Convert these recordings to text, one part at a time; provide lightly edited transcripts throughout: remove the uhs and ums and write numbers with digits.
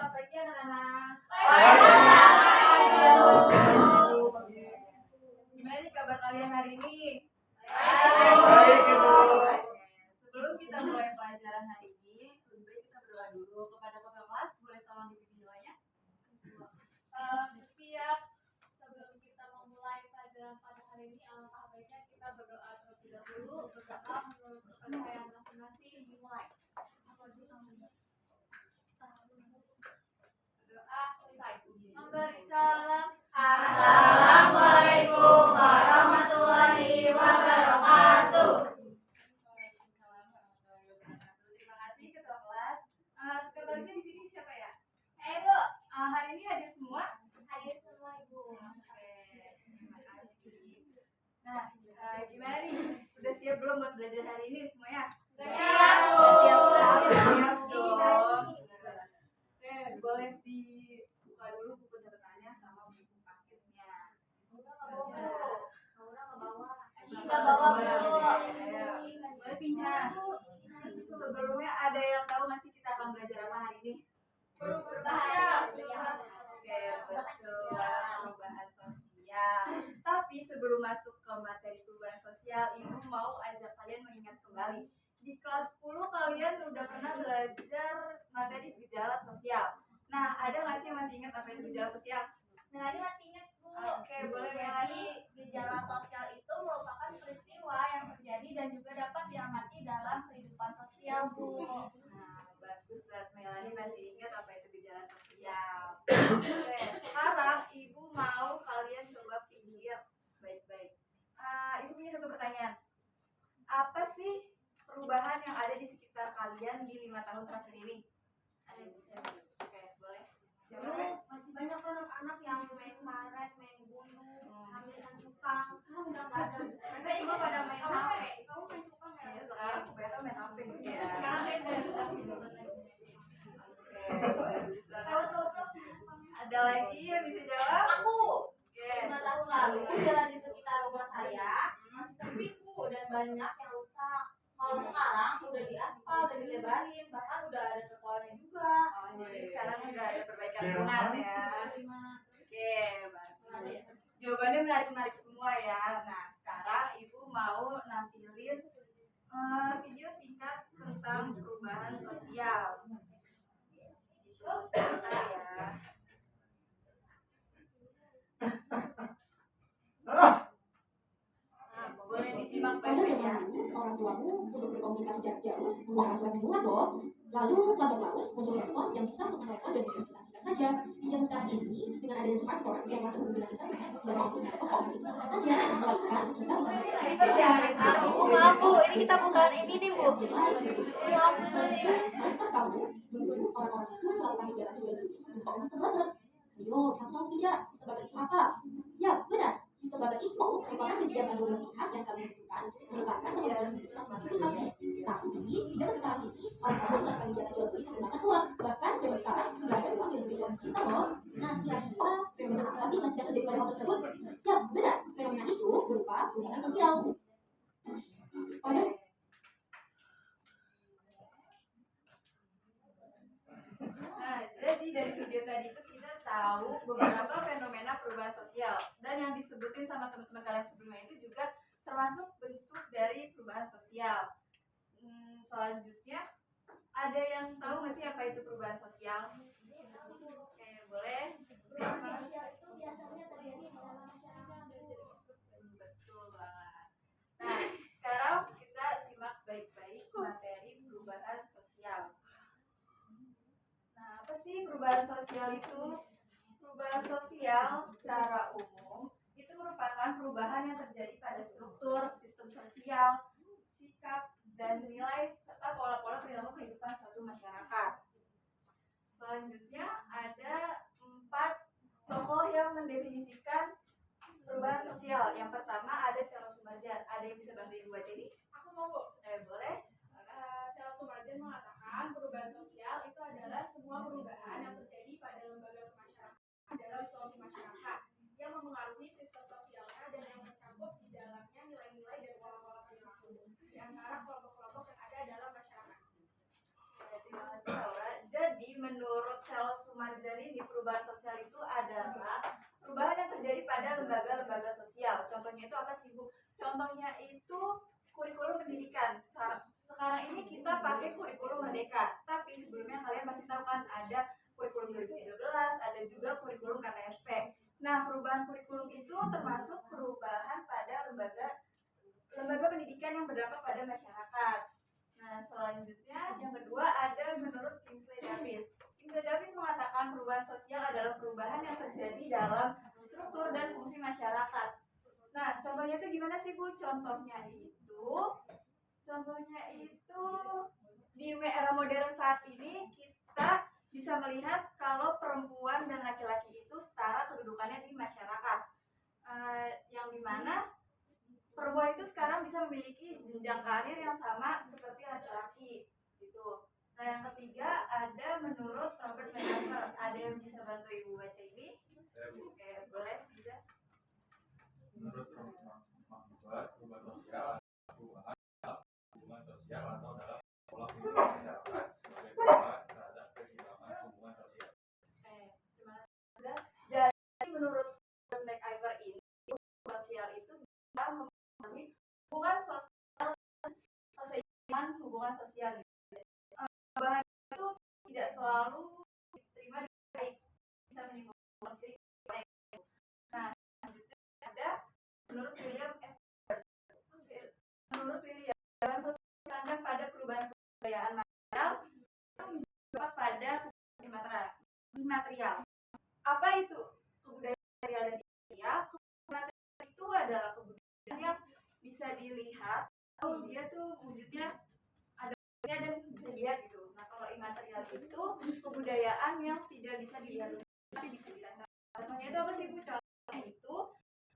selamat pagi anak-anak. Gimana nih kabar kalian hari ini? Baik, Ibu. Sebelum kita mulai pelajaran hari ini, lebih baik kita berdoa dulu kepada Bapak kelas. Boleh tolong dipimpin doanya? Siap. Sebelum kita memulai pelajaran pada hari ini, alangkah baiknya kita berdoa terlebih dahulu. Berdoa menurut kepercayaan masing-masing. Dimulai. Doa selesai. Memberi salam. Assalamualaikum warahmatullahi wabarakatuh. Terima kasih ketua kelas. Sekretarisnya di sini siapa ya? Bu. Hari ini hadir semua? Hadir semua, Ibu. Oke, terima kasih. Nah, gimana nih? Udah siap belum buat belajar hari ini semuanya? Siap, Bu. Siap dong. Oke, boleh dibuka dulu buku catatannya sama buku paketnya. Kita bawa, Bu. Boleh pinjam. Sebelumnya ada yang tahu nggak sih kita akan belajar apa hari ini? Berbahaya. Oke, betul, perubahan sosial. Tapi sebelum masuk ke materi perubahan sosial, Ibu mau ajak kalian mengingat kembali. Di kelas 10 kalian udah pernah belajar materi gejala sosial. Nah, ada nggak sih yang masih ingat apa itu gejala sosial? Melani masih ingat, Bu. Oke, boleh Melani. Gejala sosial itu merupakan peristiwa yang terjadi dan juga dapat diamati dalam kehidupan sosial, Bu. Nah, bagus banget Melani masih ingat apa itu gejala sosial. Oke, sekarang Ibu mau kalian coba pikir baik-baik. Ibu punya satu pertanyaan. Apa sih perubahan yang ada di sekitar kalian di 5 tahun terakhir ini? Ada yang bisa? Oke, boleh. Dulu masih banyak anak-anak yang main karet, main gunung, ambil cupang. Sekarang udah nggak ada. Mereka juga pada main HP. Kamu main cupang nggak? Ya, sekarang kebanyakan main HP gitu ya. Sekarang Ada lagi yang bisa jawab? Aku. Oke. 5 tahun lalu jalan di sekitar rumah saya masih sepi, Bu, dan banyak yang rusak. Kalau sekarang udah diaspal, udah dilebarin, bahkan udah ada trotoarnya juga. Oh, jadi sekarang udah ada perbaikan lingkungan ya. Oke, bagus. Jawabannya menarik-menarik semua ya. Nah, sekarang Ibu mau nampilin video singkat tentang perubahan sosial. Video sebentar ya. Nah, boleh disimak Pada baik-baik zaman ya. dulu, orang tuamu untuk berkomunikasi jarak jauh menggunakan surat menyurat loh. Lalu lambat laun muncul telepon yang bisa untuk menelepon dan berkomunikasi saja. Di zaman sekarang ini, dengan adanya smartphone yang mampu menghubungi internet, tidak untuk menelepon orang lain bisa saja. Melainkan kita bisa berkomunikasi saja. Maaf, Bu, ini kita bukan ini nih, Bu. Tahukah kamu, dulu orang-orang itu melakukan kegiatan jual beli menggunakan sistem barter. Ayo, kamu tahu tidak sistem barter itu apa? Ya, benar. Sistem barter itu merupakan kegiatan dua belah pihak yang saling membutuhkan, merupakan perbedaan masing-masing pihak. Tapi di zaman sekarang ini, orang-orang melakukan kegiatan jual beli menggunakan uang. Bahkan zaman sekarang sudah ada uang yang bernilai uang digital loh. Nah, kira-kira fenomena apa sih yang sedang terjadi pada hal tersebut? Ya, benar. Fenomena itu berupa perubahan sosial. Pada Nah, jadi dari video tadi itu kita tahu beberapa fenomena perubahan sosial, dan yang disebutin sama teman-teman kalian sebelumnya itu juga termasuk bentuk dari perubahan sosial. Selanjutnya ada yang tahu nggak sih apa itu perubahan sosial? Oke, boleh. Perubahan sosial itu biasanya terjadi di dalam masyarakat. Betul banget. Nah, sekarang kita simak baik-baik materi perubahan sosial. Nah, apa sih perubahan sosial itu? Perubahan sosial secara umum itu merupakan perubahan yang terjadi pada struktur, sistem sosial, sikap, dan nilai serta pola-pola perilaku kehidupan suatu masyarakat. Selanjutnya ada 4 tokoh yang mendefinisikan perubahan sosial. Yang pertama ada Sela Sumarjan. Ada yang bisa bantu Ibu baca ini? Aku mau, Bu. Boleh. Sela Sumarjan mengatakan perubahan sosial itu adalah semua perubahan yang terjadi pada lembaga kemasyarakatan dalam suatu masyarakat yang memengaruhi sistem sosialnya dan yang mencakup di dalamnya nilai-nilai dan pola-pola perilaku di antara kelompok-kelompok yang ada dalam masyarakat. Terima kasih Laura. Jadi menurut Charles Sumarjani di perubahan sosial itu adalah perubahan yang terjadi pada lembaga-lembaga sosial. Contohnya itu apa sih Bu? Contohnya itu kurikulum pendidikan. Sekarang ini kita pakai kurikulum Merdeka, tapi sebelumnya kalian pasti tahu kan ada kurikulum 2013, ada juga kurikulum KTSP. Nah, perubahan kurikulum itu termasuk perubahan pada lembaga pendidikan yang berdampak pada masyarakat. Nah, selanjutnya yang kedua ada menurut Kingsley Davis. Kingsley Davis mengatakan perubahan sosial adalah perubahan yang terjadi dalam struktur dan fungsi masyarakat. Nah, contohnya itu gimana sih Bu? Contohnya itu di era modern saat ini kita bisa melihat kalau perempuan dan laki-laki itu setara kedudukannya di masyarakat. Yang dimana perempuan itu sekarang bisa memiliki jenjang karir yang sama seperti laki-laki gitu. Nah, yang ketiga ada menurut Robert McIver. Ada yang bisa bantu Ibu baca ini? Oke, boleh bisa. Menurut Robert McIver, perubahan sosial adalah perubahan hubungan sosial atau dalam pola kehidupan masyarakat sebagai perubahan terhadap keseimbangan hubungan sosial. Terima kasih. Jadi menurut McIver ini sosial itu bisa mempengaruhi hubungan sosial, keseimbangan hubungan sosial. Perubahan itu tidak selalu diterima dengan baik, bisa menimbulkan konflik. Nah, ada menurut William F. Menurut William, perubahan sosial pada perubahan kebudayaan material berdampak pada kebudayaan imaterial. Apa itu kebudayaan material dan imaterial? Kebudayaan itu adalah kebudayaan yang bisa dilihat, oh dia tuh wujudnya ada dan bisa dilihat gitu. Nah, kalau imaterial itu kebudayaan yang tidak bisa dilihat tapi bisa dirasakan. Contohnya itu apa sih Bu? Contohnya itu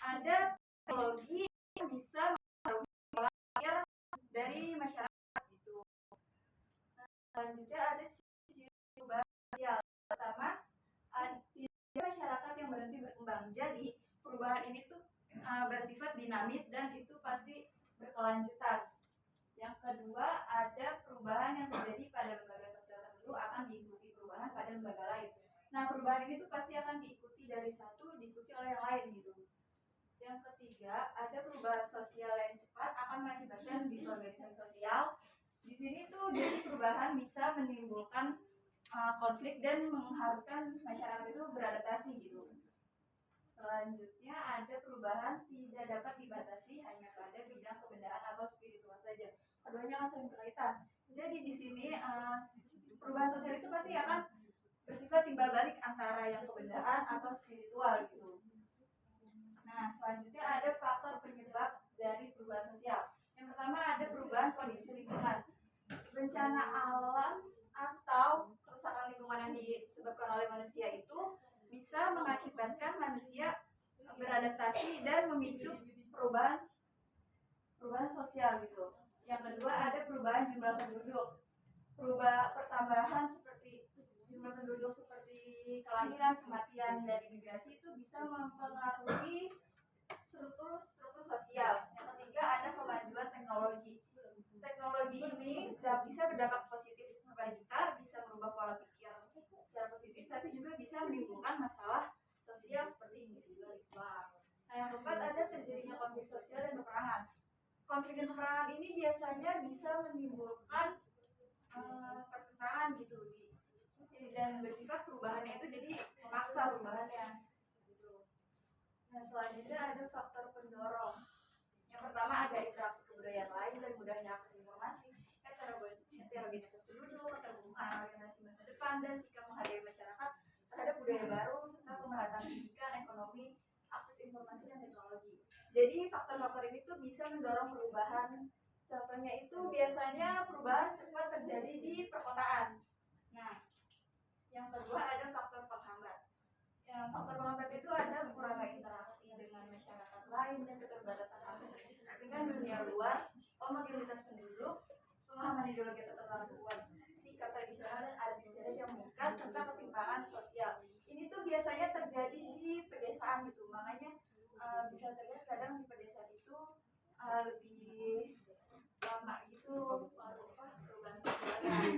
ada teknologi yang bisa mempengaruhi pola pikir dari masyarakat gitu. Nah, selanjutnya ada ciri perubahan sosial. Pertama, ada masyarakat yang berhenti berkembang. Jadi perubahan ini tuh bersifat dinamis dan itu pasti berkelanjutan. Yang kedua, ada perubahan yang terjadi pada lembaga sosial tertentu akan diikuti perubahan pada lembaga lain. Nah, perubahan ini tuh pasti akan diikuti dari satu, diikuti oleh yang lain gitu. Yang ketiga, ada perubahan sosial yang cepat akan mengakibatkan disorganisasi sosial. Di sini tuh jadi perubahan bisa menimbulkan konflik dan mengharuskan masyarakat itu beradaptasi gitu. Selanjutnya ada perubahan tidak dapat dibatasi hanya pada bidang kebendaan atau spiritual saja. Keduanya akan saling berkaitan. Jadi di sini perubahan sosial itu pasti akan bersifat timbal balik antara yang kebendaan atau spiritual gitu. Nah, selanjutnya ada faktor penyebab dari perubahan sosial. Yang pertama ada perubahan kondisi lingkungan. Bencana alam atau kerusakan lingkungan yang disebabkan oleh manusia itu bisa mengakibatkan manusia beradaptasi dan memicu perubahan sosial gitu. Yang kedua ada perubahan jumlah penduduk. Pertambahan seperti jumlah penduduk seperti kelahiran, kematian, dan imigrasi itu bisa mempengaruhi struktur sosial. Yang ketiga ada kemajuan teknologi. Teknologi ini bisa berdampak positif kepada kita, bisa merubah pola pikir secara positif, tapi juga bisa menimbulkan masalah sosial seperti individualisme. Nah, yang keempat ada terjadinya konflik sosial dan peperangan. Konflik dan peperangan ini biasanya bisa menimbulkan pertentangan gitu dan bersifat perubahannya itu jadi memaksa perubahannya gitu. Nah, selanjutnya ada faktor pendorong. Yang pertama ada interaksi kebudayaan lain dan mudahnya akses informasi, heterogenitas penduduk, keterbukaan orientasi masa depan, dan sikap menghargai masyarakat terhadap budaya baru, serta pemerataan pendidikan, ekonomi, akses informasi, dan teknologi. Jadi faktor-faktor ini tuh bisa mendorong perubahan. Contohnya itu biasanya perubahan cepat terjadi di perkotaan. Nah, yang kedua ada faktor penghambat. Faktor penghambat itu ada kurangnya interaksi dengan masyarakat lain dan keterbatasan akses dengan dunia luar, homogenitas penduduk, pemahaman ideologi atau keterlaluan, sikap tradisional dan adat istiadat yang mengikat, serta ketimpangan sosial. Ini tuh biasanya terjadi di pedesaan gitu, makanya bisa terlihat kadang di pedesaan itu lebih lama gitu perubahan sosialnya.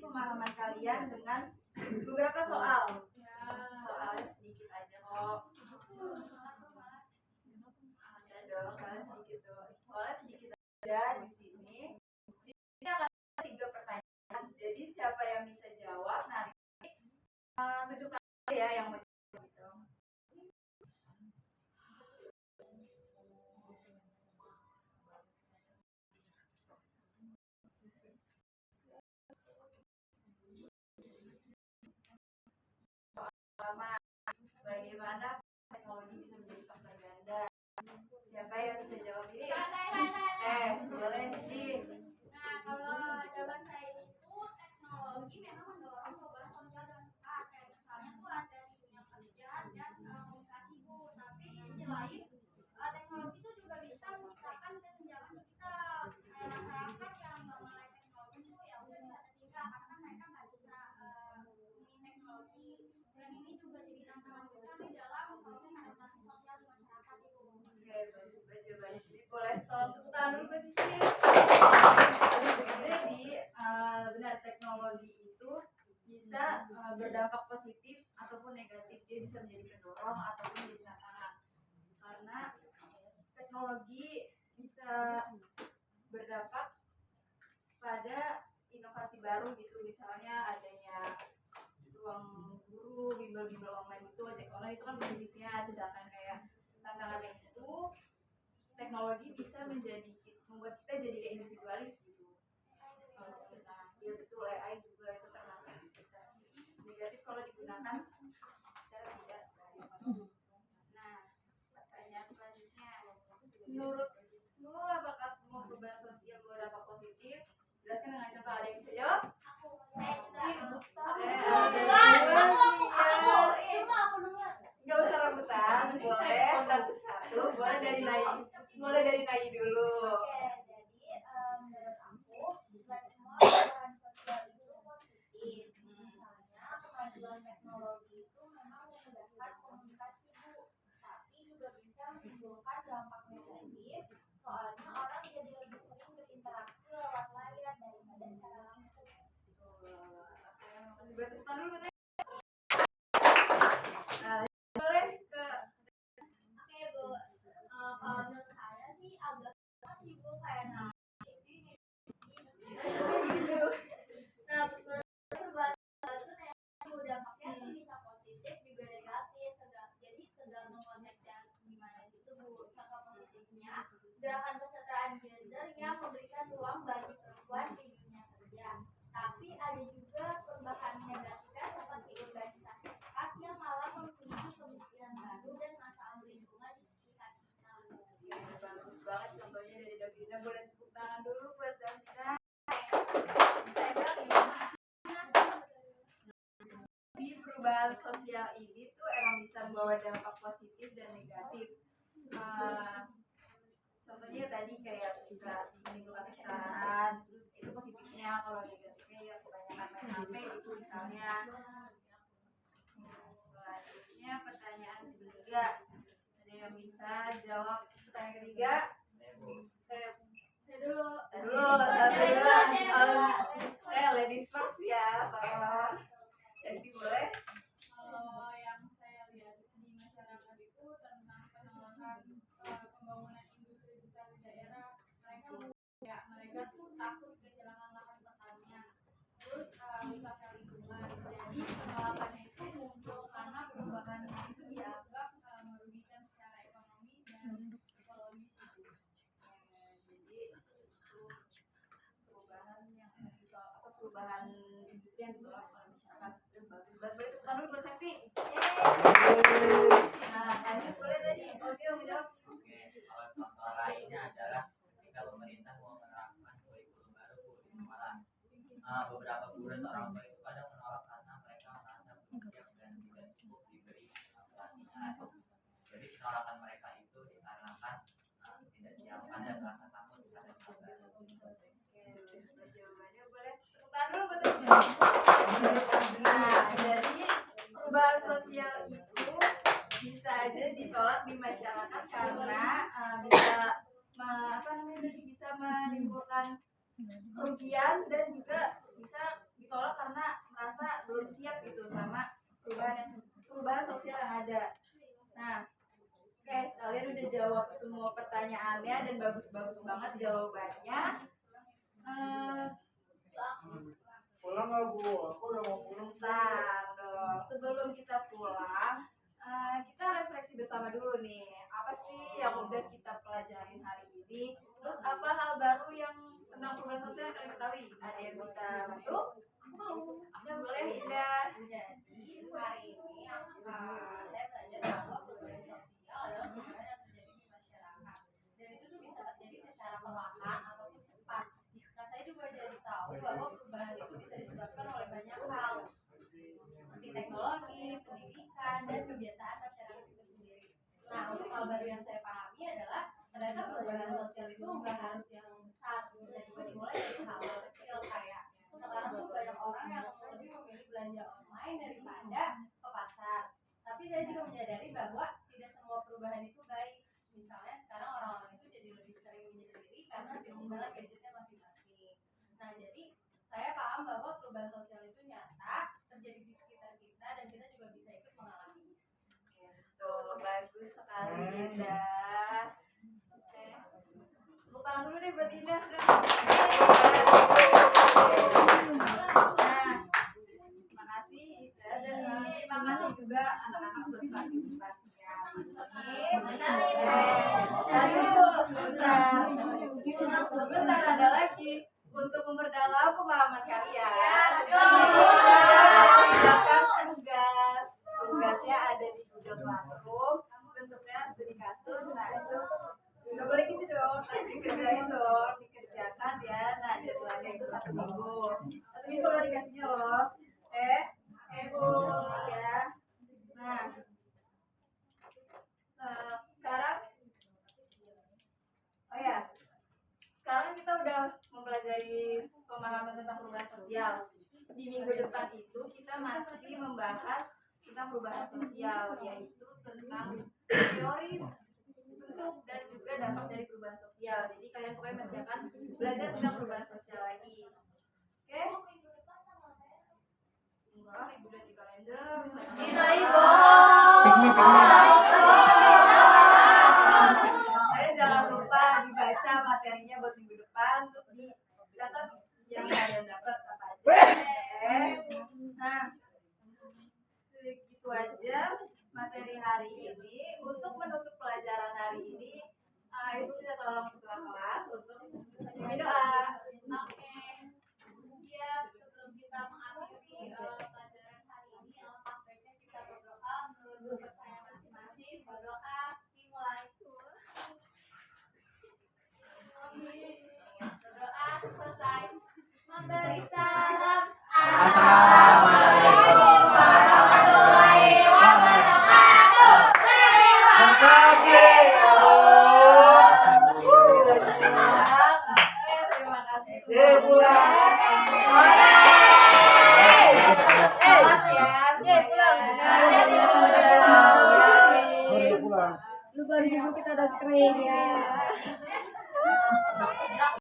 pemahaman kalian dengan beberapa soal. Soalnya sedikit aja kok. Ada dong, soalnya sedikit aja di sini. Di sini akan ada 3 pertanyaan. Jadi siapa yang bisa jawab nanti tunjukkan ya yang mau jawab gitu. Pertama, bagaimana teknologi bisa menjadi faktor ganda? Siapa yang bisa jawab ini? Boleh Cici. Nah, kalau jawaban saya itu teknologi memang mendorong perubahan sosial dan cepat. Kayak misalnya tuh ada di dunia kerja dan komunikasi Bu. Tapi di sisi lain, teknologi itu juga bisa menciptakan kesenjangan digital. Kayak masyarakat yang nggak melek teknologi itu ya udah bisa tertinggal karena mereka nggak bisa ini teknologi. Dan ini juga jadi tantangan besar di dalam proses adaptasi sosial di masyarakat itu. Oke, baik. Jadi boleh tolong tepuk tangan dulu ke Cici. Jadi benar teknologi itu bisa berdampak positif ataupun negatif. Dia bisa menjadi pendorong ataupun menjadi tantangan. Karena teknologi bisa berdampak pada inovasi baru gitu, misalnya adanya ruang guru, bimbel-bimbel online itu, ojek online itu kan positifnya, sedangkan kayak tantangannya itu teknologi bisa membuat kita jadi kayak individualis gitu. Nah, ya betul, AI juga itu termasuk bisa negatif kalau digunakan secara tidak baik. Nah, pertanyaan selanjutnya, menurutmu apakah semua perubahan sosial berdampak positif? Jelaskan dengan contoh. Ada yang bisa jawab? Nggak usah rebutan, boleh satu-satu, mulai dari Nai dulu. Oke, jadi menurut aku nggak semua perubahan sosial itu positif. Misalnya kemajuan teknologi itu memang memudahkan komunikasi Bu, tapi juga bisa menimbulkan dampak negatif. Soalnya orang jadi lebih sering berinteraksi lewat layar daripada secara langsung. Bertepukan dulu Teh. Nah, boleh ke Oke Bu, kalau menurut saya sih agak masih Bu kayak nah perubahan itu dampaknya tuh bisa positif juga negatif, jadi tergantung konteksnya gimana gitu Bu. Contoh positifnya gerakan kesetaraan gender yang memberikan ruang bagi perempuan di dunia kerja, tapi ada juga perubahan negatifnya seperti urbanisasi cepat yang malah memicu kemiskinan baru dan masalah lingkungan di sekitar kita. bagus banget contohnya dari Davina. Boleh tepuk tangan dulu buat Davina. Di perubahan sosial ini tuh emang bisa membawa dampak positif dan negatif. Contohnya tadi kayak bisa menimbulkan kesetaraan, terus itu positifnya. Kalau negatifnya ya kebanyakan main HP gitu misalnya. Selanjutnya pertanyaan ketiga, ada yang bisa jawab pertanyaan ketiga? Saya dulu. Ladies first ya, tolong. Jadi boleh. Kalau yang saya lihat di masyarakat itu tentang penolakan pembangunan industri besar di daerah, mereka tuh takut kehilangan lahan pertanian, terus rusak lingkungan. Jadi penolakannya itu muncul karena perubahan itu dianggap merugikan secara ekonomi dan ekologis. Jadi perubahan industri yang ditolak oleh masyarakat itu bagus banget. Boleh tepuk tangan dulu buat Sakti. Nah, lanjut boleh tadi. Oke, menjawab. Oke, kalau contoh lainnya adalah ketika pemerintah mau menerapkan kurikulum baru di sekolah, beberapa guru dan orang tua itu kadang menolak karena mereka merasa belum siap dan tidak cukup diberi pelatihan. Jadi penolakan mereka itu dikarenakan tidak siapkan dan rasa takut terhadap hal baru. Jawabannya boleh tepuk tangan dulu buat Sakti. Nah, jadi perubahan sosial itu bisa aja ditolak di masyarakat karena bisa menimbulkan kerugian dan juga bisa ditolak karena ada. Nah, oke, kalian udah jawab semua pertanyaannya dan bagus-bagus banget jawabannya. Pulang nggak Bu? Aku udah mau pulang. Bentar dong, sebelum kita pulang, kita refleksi bersama dulu nih. Apa sih yang udah kita pelajarin hari ini? Terus apa hal baru yang tentang perubahan sosial yang kalian ketahui? Ada yang bisa bantu? Ya boleh, Indah. Jadi hari ini saya belajar bahwa perubahan sosial adalah perubahan yang terjadi di masyarakat dan itu tuh bisa terjadi secara perlahan ataupun cepat. Nah saya juga jadi tahu bahwa perubahan itu bisa disebabkan oleh banyak hal seperti teknologi, pendidikan, dan kebiasaan masyarakat itu sendiri. Nah untuk hal baru yang saya pahami adalah ternyata perubahan sosial itu nggak harus yang besar, bisa juga dimulai dari hal kecil kayak sekarang tuh banyak orang yang lebih memilih belanja online daripada ke pasar. Tapi saya juga menyadari bahwa tidak semua perubahan itu baik. Misalnya sekarang orang-orang itu jadi lebih sering menyendiri karena sibuk dengan gadgetnya masing-masing. Nah jadi saya paham bahwa perubahan sosial itu nyata terjadi di sekitar kita dan kita juga bisa ikut mengalami. Tuh, bagus sekali, Indah. Oke. Tepuk tangan dulu deh buat Indah. Nah, terima kasih Indah dan terima kasih juga anak-anak buat partisipasinya. Tadi dulu sebentar ada lagi untuk memperdalam pemahaman kalian. Silakan tugasnya ada di Google Classroom, bentuknya studi kasus. Nah itu nggak boleh gitu dong, dikerjain dong, dikerjakan ya. Nah jadwalnya itu 1 minggu, 1 minggu lo dikasihnya loh. Bu ya. Nah sekarang, oh ya, sekarang kita udah mempelajari pemahaman tentang perubahan sosial. Di minggu depan itu kita masih membahas tentang perubahan sosial, yaitu tentang teori bentuk dan juga dampak dari perubahan sosial. Jadi kalian pokoknya masih akan belajar tentang perubahan sosial lagi. Oke? Enggak, ibu lihat di kalender. Kalian jangan lupa dibaca materinya buat minggu depan, terus dicatat yang kalian dapat apa aja. Nah, segitu aja materi hari ini. Untuk menutup pelajaran hari ini, ibu kita tolong ketua kelas untuk menyanyi doa. Oke. Ya, sebelum kita mengakhiri pelajaran hari ini, alangkah baiknya kita berdoa menurut percaya masing-masing. Berdoa dimulai. Berdoa selesai. Memberi salam. Assalamualaikum warahmatullahi wabarakatuh. Terima kasih. Terima kasih. Pulang. Lu baru kita udah keren ya.